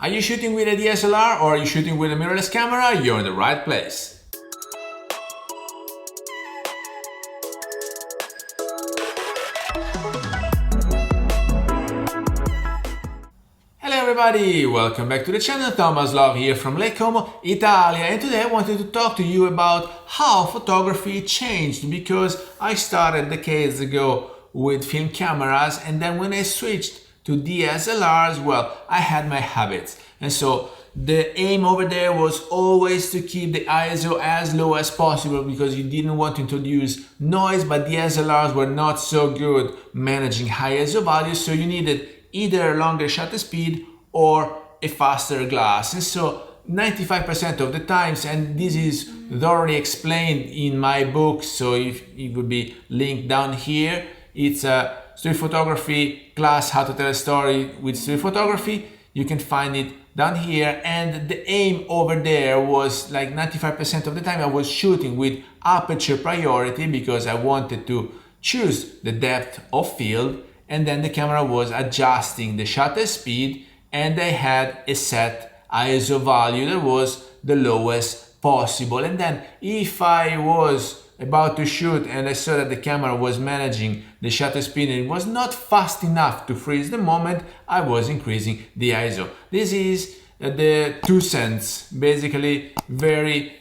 Are you shooting with a DSLR or are you shooting with a mirrorless camera? You're in the right place. Hello everybody, welcome back to the channel. Thomas Love here from Leica Italia, and today I wanted to talk to you about how photography changed, because I started decades ago with film cameras, and then when I switched to DSLRs, well, I had my habits, and so the aim over there was always to keep the ISO as low as possible because you didn't want to introduce noise, but DSLRs were not so good managing high ISO values, so you needed either a longer shutter speed or a faster glass. And so 95% of the times, and this is thoroughly explained in my book, so if it would be linked down here, it's a street photography class, how to tell a story with street photography. You can find it down here, and the aim over there was like 95% of the time I was shooting with Aperture Priority because I wanted to choose the depth of field, and then the camera was adjusting the shutter speed, and I had a set ISO value that was the lowest possible. And then if I was about to shoot and I saw that the camera was managing the shutter speed and it was not fast enough to freeze the moment, I was increasing the ISO. This is the 2 cents, basically very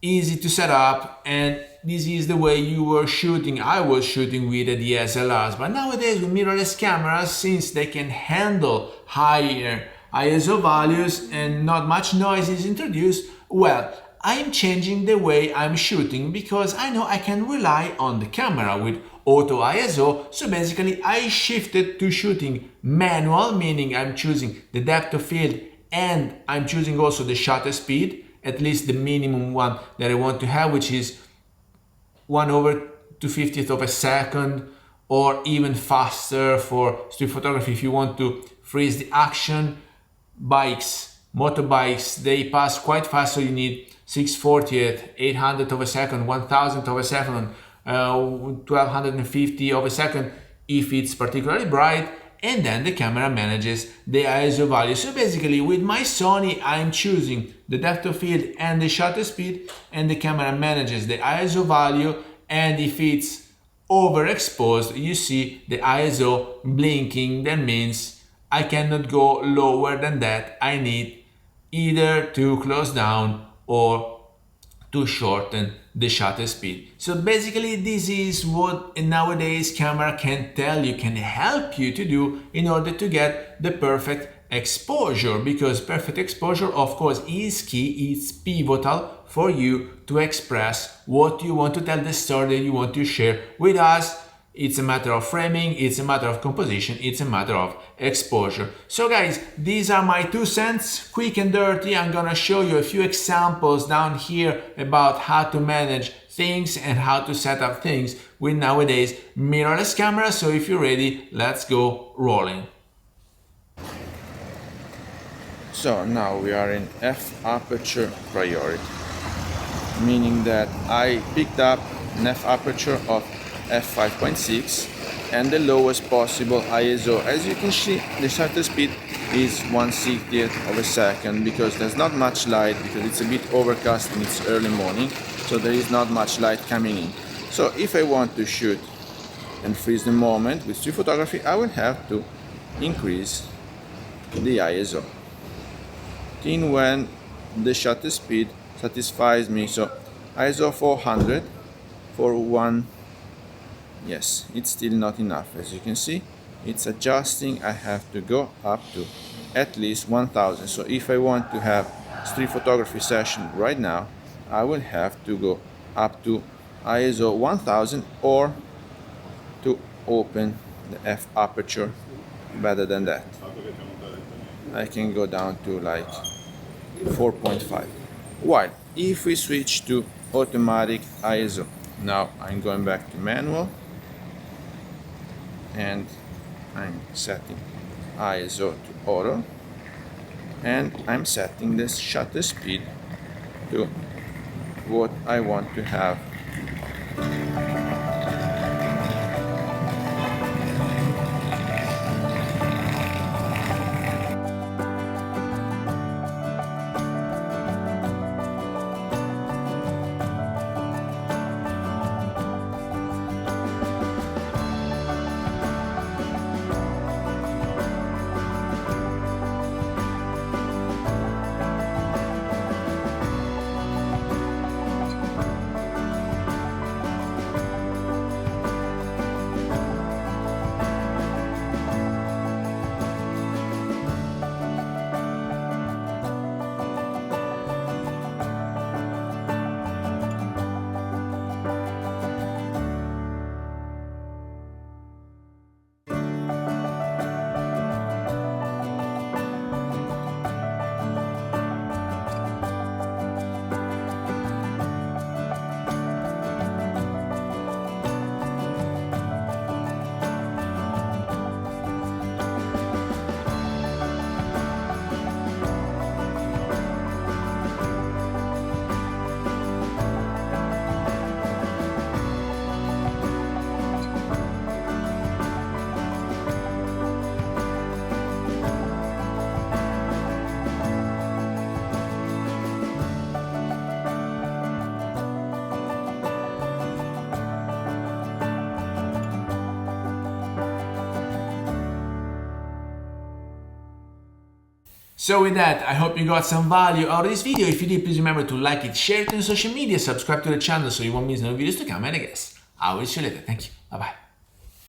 easy to set up, and this is the way you were shooting. I was shooting with the DSLRs, but nowadays with mirrorless cameras, since they can handle higher ISO values and not much noise is introduced, well, I'm changing the way I'm shooting because I know I can rely on the camera with auto ISO. So basically I shifted to shooting manual, meaning I'm choosing the depth of field and I'm choosing also the shutter speed, at least the minimum one that I want to have, which is 1/250th of a second, or even faster for street photography if you want to freeze the action. Bikes, motorbikes, they pass quite fast, so you need 6/40th, 800th of a second, 1000th of a second, 1250 of a second if it's particularly bright, and then the camera manages the ISO value. So basically with my Sony, I'm choosing the depth of field and the shutter speed, and the camera manages the ISO value, and if it's overexposed, you see the ISO blinking. That means I cannot go lower than that. I need either to close down or to shorten the shutter speed. So basically this is what a nowadays camera can tell you, can help you to do in order to get the perfect exposure, because perfect exposure of course is key, it's pivotal for you to express what you want to tell, the story that you want to share with us. It's a matter of framing, it's a matter of composition, it's a matter of exposure. So guys, these are my 2 cents, quick and dirty. I'm gonna show you a few examples down here about how to manage things and how to set up things with nowadays mirrorless cameras. So if you're ready, let's go rolling. So now we are in F Aperture Priority, meaning that I picked up an F aperture of f5.6 and the lowest possible ISO. As you can see, the shutter speed is 1/60th of a second because there's not much light, because it's a bit overcast and it's early morning, so there is not much light coming in. So if I want to shoot and freeze the moment with street photography, I will have to increase the ISO in when the shutter speed satisfies me. So ISO 400 for one. Yes, it's still not enough. As you can see, it's adjusting. I have to go up to at least 1000. So if I want to have street photography session right now, I will have to go up to ISO 1000 or to open the F aperture better than that. I can go down to like 4.5. While if we switch to automatic ISO, now I'm going back to manual and I'm setting ISO to auto, and I'm setting the shutter speed to what I want to have. So with that, I hope you got some value out of this video. If you did, please remember to like it, share it on social media, subscribe to the channel so you won't miss no videos to come, and I guess I will see you later. Thank you. Bye bye.